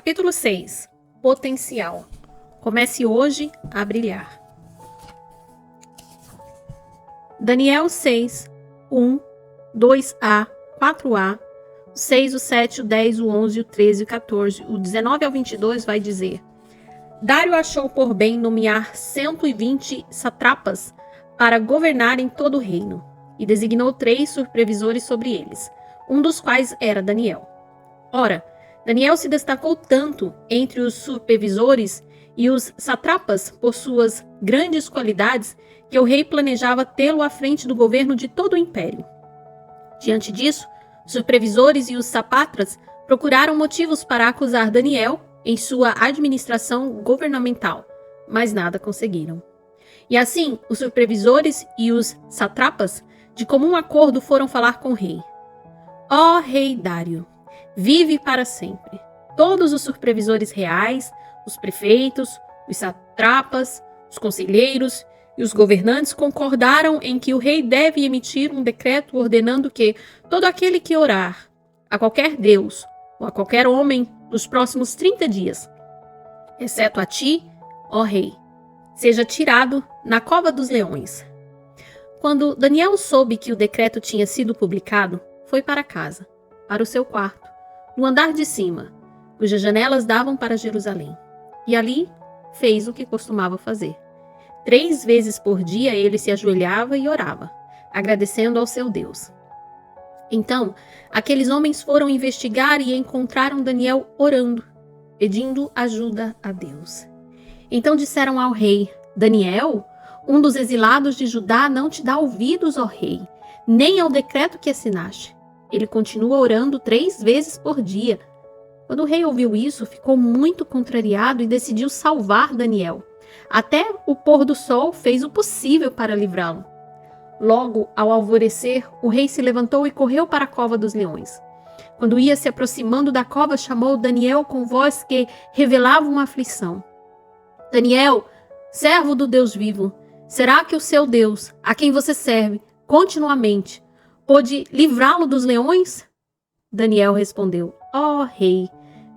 Capítulo 6. Potencial. Comece hoje a brilhar. Daniel 6, 1, 2a, 4a, 6, o 7, o 10, o 11, o 13, o 14, o 19 ao 22 vai dizer: Dário achou por bem nomear 120 satrapas para governarem todo o reino, e designou 3 supervisores sobre eles, um dos quais era Daniel. Ora, Daniel se destacou tanto entre os supervisores e os satrapas por suas grandes qualidades que o rei planejava tê-lo à frente do governo de todo o império. Diante disso, os supervisores e os sapatras procuraram motivos para acusar Daniel em sua administração governamental, mas nada conseguiram. E assim, os supervisores e os satrapas, de comum acordo, foram falar com o rei. Ó rei Dário, vive para sempre. Todos os supervisores reais, os prefeitos, os satrapas, os conselheiros e os governantes concordaram em que o rei deve emitir um decreto ordenando que todo aquele que orar a qualquer deus ou a qualquer homem nos próximos 30 dias, exceto a ti, ó rei, seja tirado na cova dos leões. Quando Daniel soube que o decreto tinha sido publicado, foi para casa, para o seu quarto, no andar de cima, cujas janelas davam para Jerusalém. E ali fez o que costumava fazer. 3 vezes por dia ele se ajoelhava e orava, agradecendo ao seu Deus. Então, aqueles homens foram investigar e encontraram Daniel orando, pedindo ajuda a Deus. Então disseram ao rei: Daniel, um dos exilados de Judá, não te dá ouvidos, ó rei, nem ao decreto que assinaste. Ele continua orando 3 vezes por dia. Quando o rei ouviu isso, ficou muito contrariado e decidiu salvar Daniel. Até o pôr do sol fez o possível para livrá-lo. Logo, ao alvorecer, o rei se levantou e correu para a cova dos leões. Quando ia se aproximando da cova, chamou Daniel com voz que revelava uma aflição. Daniel, servo do Deus vivo, será que o seu Deus, a quem você serve continuamente, pôde livrá-lo dos leões? Daniel respondeu: Ó rei,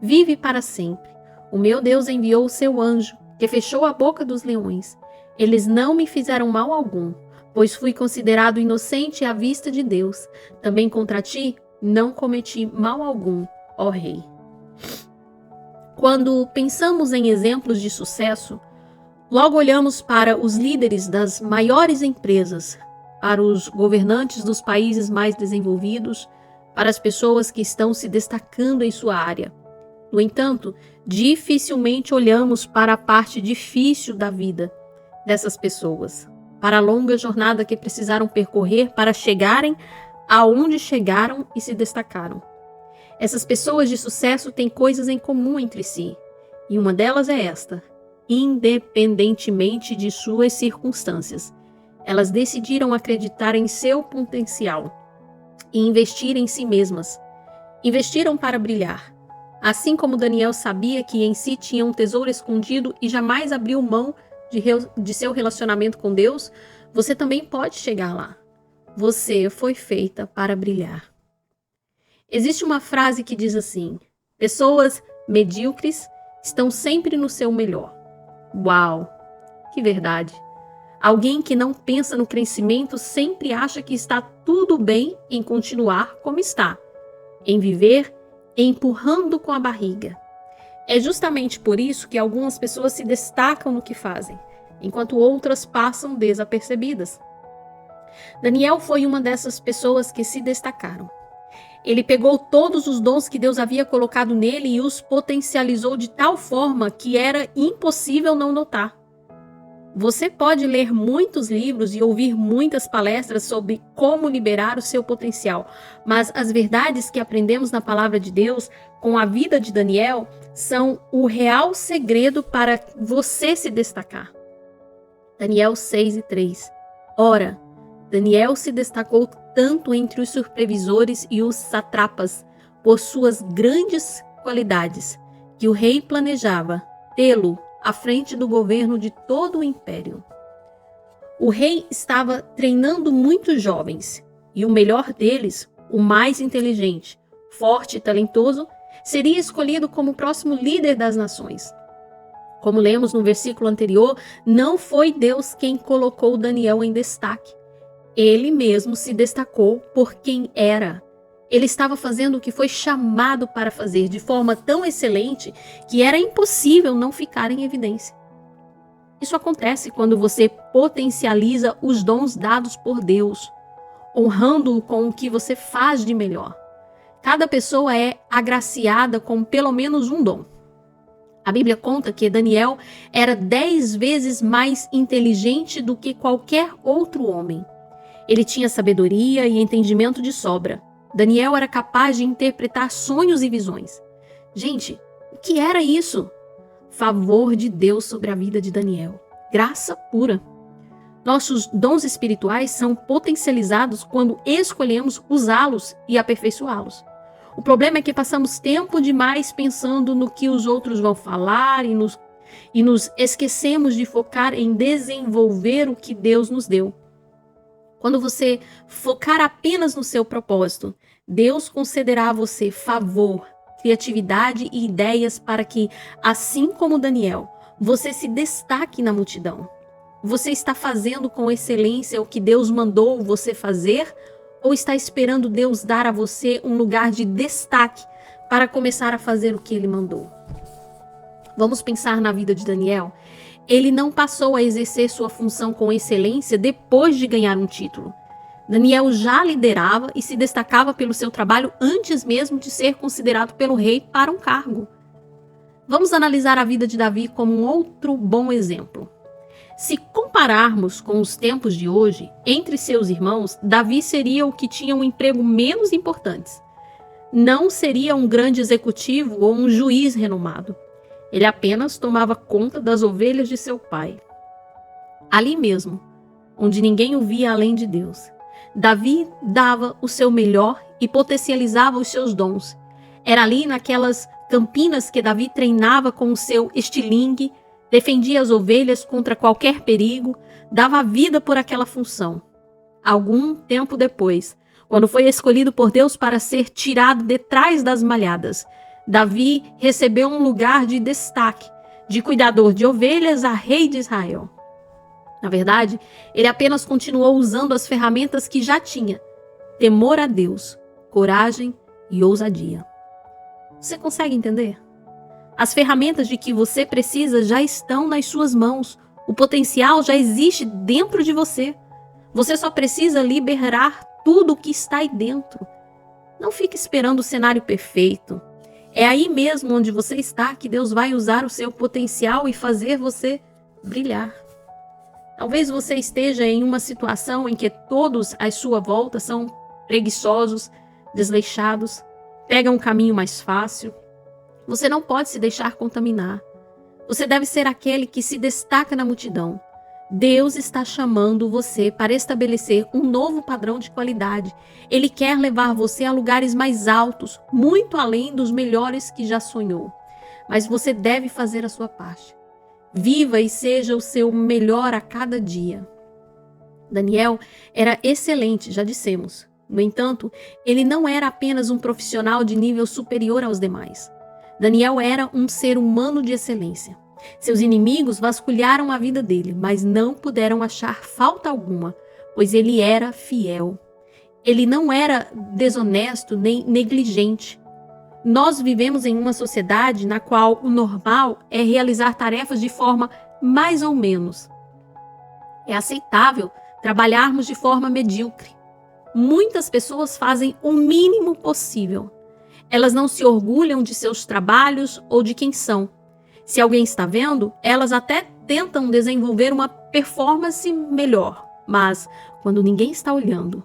vive para sempre. O meu Deus enviou o seu anjo, que fechou a boca dos leões. Eles não me fizeram mal algum, pois fui considerado inocente à vista de Deus. Também contra ti não cometi mal algum, ó rei. Quando pensamos em exemplos de sucesso, logo olhamos para os líderes das maiores empresas, para os governantes dos países mais desenvolvidos, para as pessoas que estão se destacando em sua área. No entanto, dificilmente olhamos para a parte difícil da vida dessas pessoas, para a longa jornada que precisaram percorrer para chegarem aonde chegaram e se destacaram. Essas pessoas de sucesso têm coisas em comum entre si, e uma delas é esta: independentemente de suas circunstâncias, elas decidiram acreditar em seu potencial e investir em si mesmas. Investiram para brilhar. Assim como Daniel sabia que em si tinha um tesouro escondido e jamais abriu mão de seu relacionamento com Deus, você também pode chegar lá. Você foi feita para brilhar. Existe uma frase que diz assim: pessoas medíocres estão sempre no seu melhor. Uau! Que verdade! Alguém que não pensa no crescimento sempre acha que está tudo bem em continuar como está, em viver empurrando com a barriga. É justamente por isso que algumas pessoas se destacam no que fazem, enquanto outras passam desapercebidas. Daniel foi uma dessas pessoas que se destacaram. Ele pegou todos os dons que Deus havia colocado nele e os potencializou de tal forma que era impossível não notar. Você pode ler muitos livros e ouvir muitas palestras sobre como liberar o seu potencial, mas as verdades que aprendemos na palavra de Deus com a vida de Daniel são o real segredo para você se destacar. Daniel 6:3. Ora, Daniel se destacou tanto entre os supervisores e os satrapas por suas grandes qualidades, que o rei planejava tê-lo à frente do governo de todo o império. O rei estava treinando muitos jovens, e o melhor deles, o mais inteligente, forte e talentoso, seria escolhido como o próximo líder das nações. Como lemos no versículo anterior, não foi Deus quem colocou Daniel em destaque. Ele mesmo se destacou por quem era. Ele estava fazendo o que foi chamado para fazer de forma tão excelente que era impossível não ficar em evidência. Isso acontece quando você potencializa os dons dados por Deus, honrando-o com o que você faz de melhor. Cada pessoa é agraciada com pelo menos um dom. A Bíblia conta que Daniel era 10 vezes mais inteligente do que qualquer outro homem. Ele tinha sabedoria e entendimento de sobra. Daniel era capaz de interpretar sonhos e visões. Gente, o que era isso? Favor de Deus sobre a vida de Daniel. Graça pura. Nossos dons espirituais são potencializados quando escolhemos usá-los e aperfeiçoá-los. O problema é que passamos tempo demais pensando no que os outros vão falar e nos esquecemos de focar em desenvolver o que Deus nos deu. Quando você focar apenas no seu propósito, Deus concederá a você favor, criatividade e ideias para que, assim como Daniel, você se destaque na multidão. Você está fazendo com excelência o que Deus mandou você fazer ou está esperando Deus dar a você um lugar de destaque para começar a fazer o que Ele mandou? Vamos pensar na vida de Daniel. Ele não passou a exercer sua função com excelência depois de ganhar um título. Daniel já liderava e se destacava pelo seu trabalho antes mesmo de ser considerado pelo rei para um cargo. Vamos analisar a vida de Davi como um outro bom exemplo. Se compararmos com os tempos de hoje, entre seus irmãos, Davi seria o que tinha um emprego menos importante. Não seria um grande executivo ou um juiz renomado. Ele apenas tomava conta das ovelhas de seu pai. Ali mesmo, onde ninguém o via além de Deus, Davi dava o seu melhor e potencializava os seus dons. Era ali naquelas campinas que Davi treinava com o seu estilingue, defendia as ovelhas contra qualquer perigo, dava a vida por aquela função. Algum tempo depois, quando foi escolhido por Deus para ser tirado de trás das malhadas, Davi recebeu um lugar de destaque, de cuidador de ovelhas a rei de Israel. Na verdade, ele apenas continuou usando as ferramentas que já tinha: temor a Deus, coragem e ousadia. Você consegue entender? As ferramentas de que você precisa já estão nas suas mãos. O potencial já existe dentro de você. Você só precisa liberar tudo o que está aí dentro. Não fique esperando o cenário perfeito. É aí mesmo onde você está que Deus vai usar o seu potencial e fazer você brilhar. Talvez você esteja em uma situação em que todos à sua volta são preguiçosos, desleixados, pegam um caminho mais fácil. Você não pode se deixar contaminar. Você deve ser aquele que se destaca na multidão. Deus está chamando você para estabelecer um novo padrão de qualidade. Ele quer levar você a lugares mais altos, muito além dos melhores que já sonhou. Mas você deve fazer a sua parte. Viva e seja o seu melhor a cada dia. Daniel era excelente, já dissemos. No entanto, ele não era apenas um profissional de nível superior aos demais. Daniel era um ser humano de excelência. Seus inimigos vasculharam a vida dele, mas não puderam achar falta alguma, pois ele era fiel. Ele não era desonesto nem negligente. Nós vivemos em uma sociedade na qual o normal é realizar tarefas de forma mais ou menos. É aceitável trabalharmos de forma medíocre. Muitas pessoas fazem o mínimo possível. Elas não se orgulham de seus trabalhos ou de quem são. Se alguém está vendo, elas até tentam desenvolver uma performance melhor, mas quando ninguém está olhando,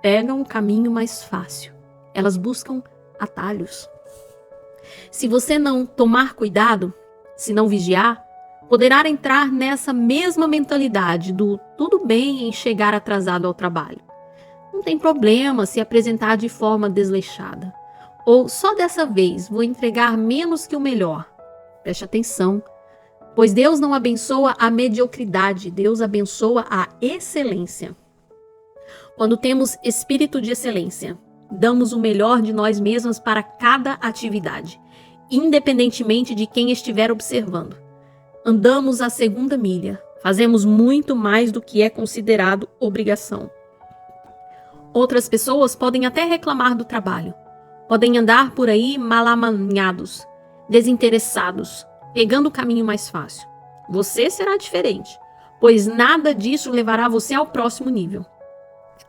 pegam um caminho mais fácil. Elas buscam atalhos. Se você não tomar cuidado, se não vigiar, poderá entrar nessa mesma mentalidade do tudo bem em chegar atrasado ao trabalho. Não tem problema se apresentar de forma desleixada. Ou só dessa vez vou entregar menos que o melhor. Preste atenção, pois Deus não abençoa a mediocridade, Deus abençoa a excelência. Quando temos espírito de excelência, damos o melhor de nós mesmas para cada atividade, independentemente de quem estiver observando. Andamos a segunda milha, fazemos muito mais do que é considerado obrigação. Outras pessoas podem até reclamar do trabalho, podem andar por aí malamanhados, desinteressados, pegando o caminho mais fácil. Você será diferente, pois nada disso levará você ao próximo nível.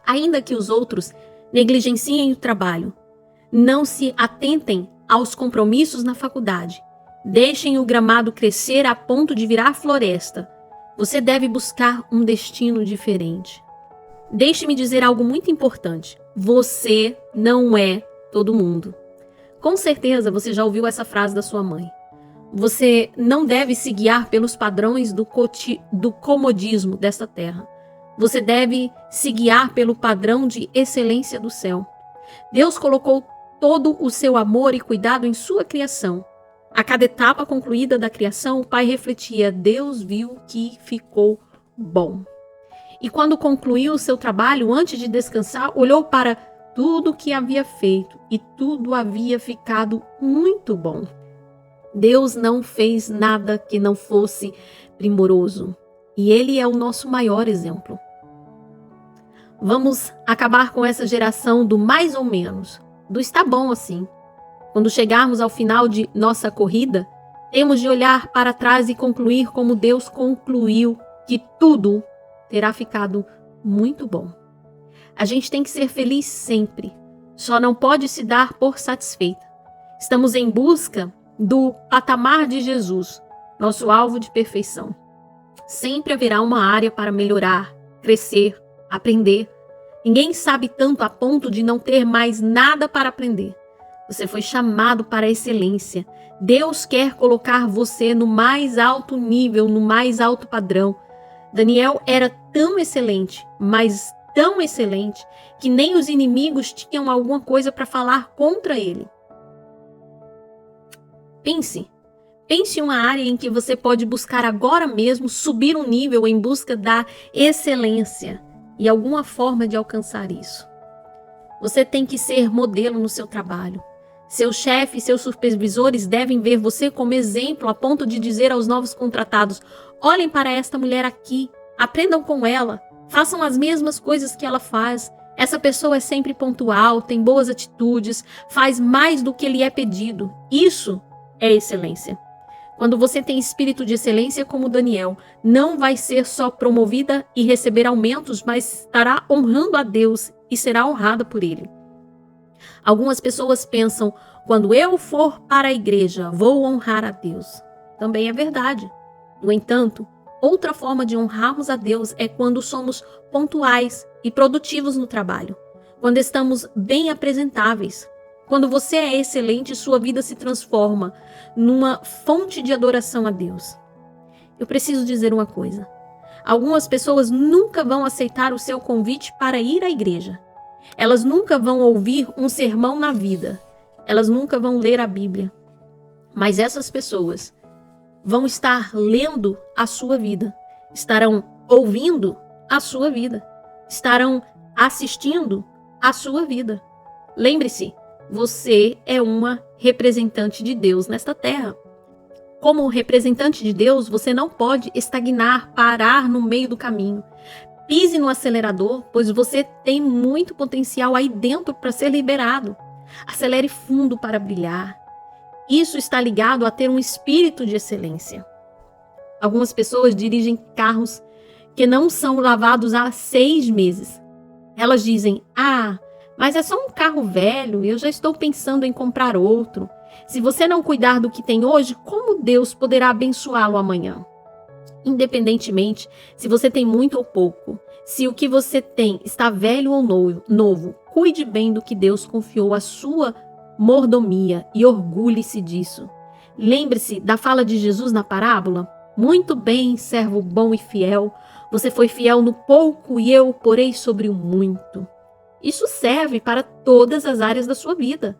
Ainda que os outros negligenciem o trabalho, não se atentem aos compromissos na faculdade, deixem o gramado crescer a ponto de virar floresta, você deve buscar um destino diferente. Deixe-me dizer algo muito importante. Você não é todo mundo. Com certeza você já ouviu essa frase da sua mãe. Você não deve se guiar pelos padrões do comodismo desta terra. Você deve se guiar pelo padrão de excelência do céu. Deus colocou todo o seu amor e cuidado em sua criação. A cada etapa concluída da criação, o Pai refletia: Deus viu que ficou bom. E quando concluiu o seu trabalho, antes de descansar, olhou para tudo o que havia feito e tudo havia ficado muito bom. Deus não fez nada que não fosse primoroso e Ele é o nosso maior exemplo. Vamos acabar com essa geração do mais ou menos, do está bom assim. Quando chegarmos ao final de nossa corrida, temos de olhar para trás e concluir como Deus concluiu, que tudo terá ficado muito bom. A gente tem que ser feliz sempre, só não pode se dar por satisfeita. Estamos em busca do patamar de Jesus, nosso alvo de perfeição. Sempre haverá uma área para melhorar, crescer, aprender. Ninguém sabe tanto a ponto de não ter mais nada para aprender. Você foi chamado para a excelência. Deus quer colocar você no mais alto nível, no mais alto padrão. Daniel era tão excelente, mas tão excelente, que nem os inimigos tinham alguma coisa para falar contra ele. Pense em uma área em que você pode buscar agora mesmo subir um nível em busca da excelência e alguma forma de alcançar isso. Você tem que ser modelo no seu trabalho. Seu chefe e seus supervisores devem ver você como exemplo a ponto de dizer aos novos contratados: olhem para esta mulher aqui, aprendam com ela, façam as mesmas coisas que ela faz. Essa pessoa é sempre pontual, tem boas atitudes, faz mais do que lhe é pedido. Isso é excelência. Quando você tem espírito de excelência como Daniel, não vai ser só promovida e receber aumentos, mas estará honrando a Deus e será honrada por Ele. Algumas pessoas pensam: quando eu for para a igreja, vou honrar a Deus. Também é verdade. No entanto, outra forma de honrarmos a Deus é quando somos pontuais e produtivos no trabalho, quando estamos bem apresentáveis. Quando você é excelente, sua vida se transforma numa fonte de adoração a Deus. Eu preciso dizer uma coisa. Algumas pessoas nunca vão aceitar o seu convite para ir à igreja. Elas nunca vão ouvir um sermão na vida. Elas nunca vão ler a Bíblia. Mas essas pessoas vão estar lendo a sua vida. Estarão ouvindo a sua vida. Estarão assistindo a sua vida. Lembre-se, você é uma representante de Deus nesta terra. Como representante de Deus, você não pode estagnar, parar no meio do caminho. Pise no acelerador, pois você tem muito potencial aí dentro para ser liberado. Acelere fundo para brilhar. Isso está ligado a ter um espírito de excelência. Algumas pessoas dirigem carros que não são lavados há 6 meses. Elas dizem: mas é só um carro velho, eu já estou pensando em comprar outro. Se você não cuidar do que tem hoje, como Deus poderá abençoá-lo amanhã? Independentemente se você tem muito ou pouco, se o que você tem está velho ou novo, cuide bem do que Deus confiou à sua mordomia e orgulhe-se disso. Lembre-se da fala de Jesus na parábola: muito bem, servo bom e fiel, você foi fiel no pouco e eu o porei sobre o muito. Isso serve para todas as áreas da sua vida.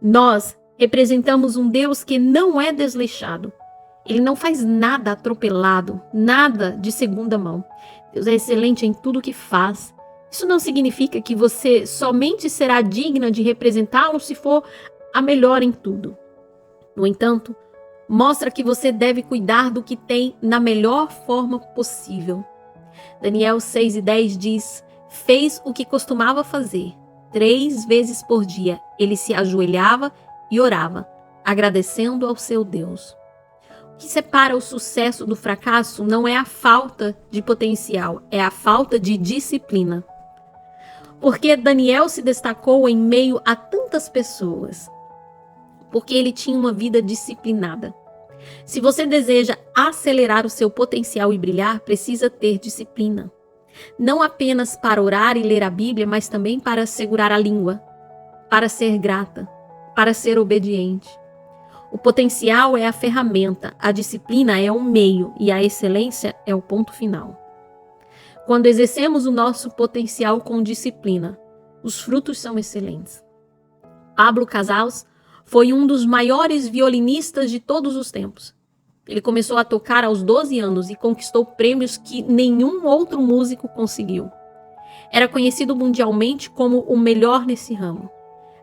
Nós representamos um Deus que não é desleixado. Ele não faz nada atropelado, nada de segunda mão. Deus é excelente em tudo que faz. Isso não significa que você somente será digna de representá-lo se for a melhor em tudo. No entanto, mostra que você deve cuidar do que tem na melhor forma possível. Daniel 6:10 diz: fez o que costumava fazer. 3 vezes por dia ele se ajoelhava e orava, agradecendo ao seu Deus. O que separa o sucesso do fracasso não é a falta de potencial, é a falta de disciplina. Porque Daniel se destacou em meio a tantas pessoas? Porque ele tinha uma vida disciplinada. Se você deseja acelerar o seu potencial e brilhar, precisa ter disciplina. Não apenas para orar e ler a Bíblia, mas também para segurar a língua, para ser grata, para ser obediente. O potencial é a ferramenta, a disciplina é o meio e a excelência é o ponto final. Quando exercemos o nosso potencial com disciplina, os frutos são excelentes. Pablo Casals foi um dos maiores violinistas de todos os tempos. Ele começou a tocar aos 12 anos e conquistou prêmios que nenhum outro músico conseguiu. Era conhecido mundialmente como o melhor nesse ramo.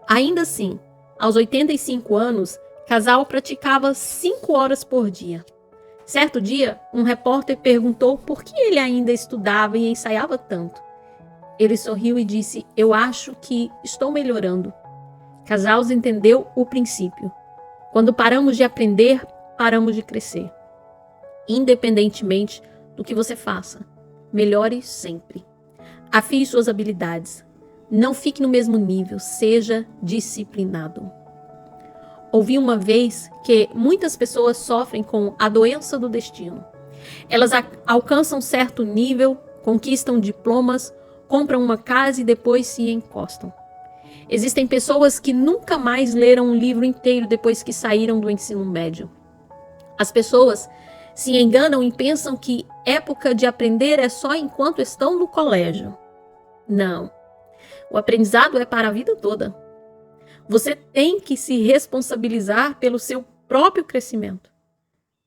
Ainda assim, aos 85 anos, Casal praticava 5 horas por dia. Certo dia, um repórter perguntou por que ele ainda estudava e ensaiava tanto. Ele sorriu e disse: eu acho que estou melhorando. Casals entendeu o princípio. Quando paramos de aprender, paramos de crescer. Independentemente do que você faça, melhore sempre. Afie suas habilidades. Não fique no mesmo nível, seja disciplinado. Ouvi uma vez que muitas pessoas sofrem com a doença do destino. Elas alcançam certo nível, conquistam diplomas, compram uma casa e depois se encostam. Existem pessoas que nunca mais leram um livro inteiro depois que saíram do ensino médio. As pessoas se enganam e pensam que época de aprender é só enquanto estão no colégio. Não. O aprendizado é para a vida toda. Você tem que se responsabilizar pelo seu próprio crescimento.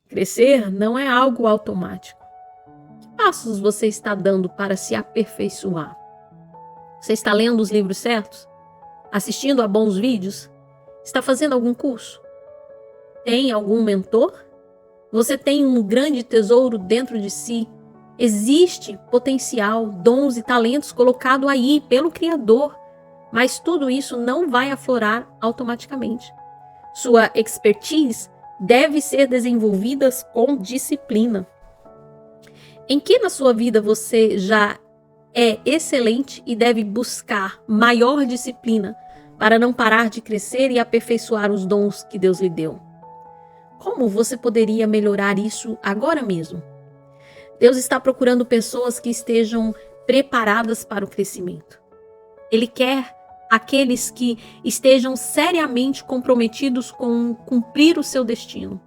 Crescer não é algo automático. Que passos você está dando para se aperfeiçoar? Você está lendo os livros certos? Assistindo a bons vídeos? Está fazendo algum curso? Tem algum mentor? Você tem um grande tesouro dentro de si. Existe potencial, dons e talentos colocado aí pelo Criador. Mas tudo isso não vai aflorar automaticamente. Sua expertise deve ser desenvolvida com disciplina. Em que na sua vida você já é excelente e deve buscar maior disciplina para não parar de crescer e aperfeiçoar os dons que Deus lhe deu? Como você poderia melhorar isso agora mesmo? Deus está procurando pessoas que estejam preparadas para o crescimento. Ele quer aqueles que estejam seriamente comprometidos com cumprir o seu destino.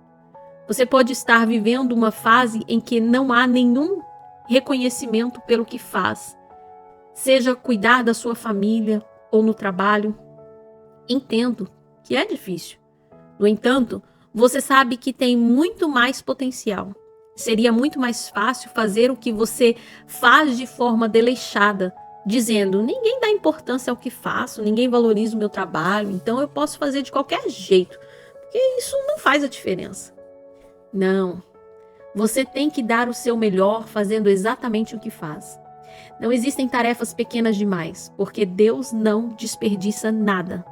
Você pode estar vivendo uma fase em que não há nenhum reconhecimento pelo que faz, seja cuidar da sua família ou no trabalho. Entendo que é difícil. No entanto, você sabe que tem muito mais potencial. Seria muito mais fácil fazer o que você faz de forma desleixada, dizendo: ninguém dá importância ao que faço, ninguém valoriza o meu trabalho, então eu posso fazer de qualquer jeito, porque isso não faz a diferença. Não, você tem que dar o seu melhor fazendo exatamente o que faz. Não existem tarefas pequenas demais, porque Deus não desperdiça nada.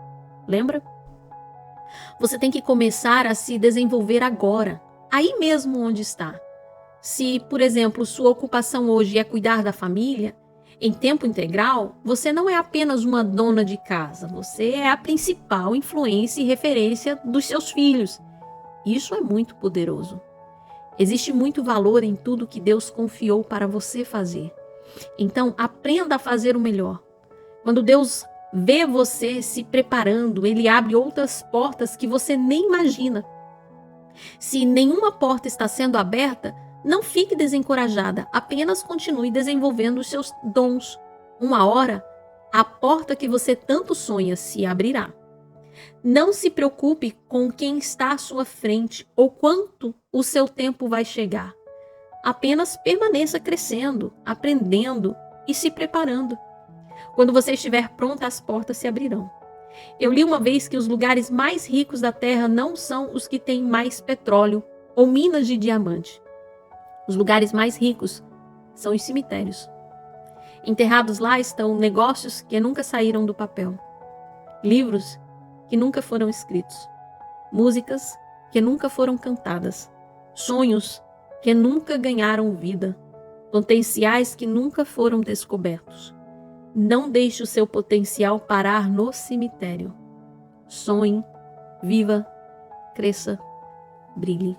Lembra? Você tem que começar a se desenvolver agora, aí mesmo onde está. Se, por exemplo, sua ocupação hoje é cuidar da família, em tempo integral, você não é apenas uma dona de casa, você é a principal influência e referência dos seus filhos. Isso é muito poderoso. Existe muito valor em tudo que Deus confiou para você fazer. Então, aprenda a fazer o melhor. Quando Deus vê você se preparando, Ele abre outras portas que você nem imagina. Se nenhuma porta está sendo aberta, não fique desencorajada, apenas continue desenvolvendo os seus dons. Uma hora, a porta que você tanto sonha se abrirá. Não se preocupe com quem está à sua frente ou quanto o seu tempo vai chegar. Apenas permaneça crescendo, aprendendo e se preparando. Quando você estiver pronta, as portas se abrirão. Eu li uma vez que os lugares mais ricos da terra não são os que têm mais petróleo ou minas de diamante. Os lugares mais ricos são os cemitérios. Enterrados lá estão negócios que nunca saíram do papel, livros que nunca foram escritos, músicas que nunca foram cantadas, sonhos que nunca ganharam vida, potenciais que nunca foram descobertos. Não deixe o seu potencial parar no cemitério. Sonhe, viva, cresça, brilhe.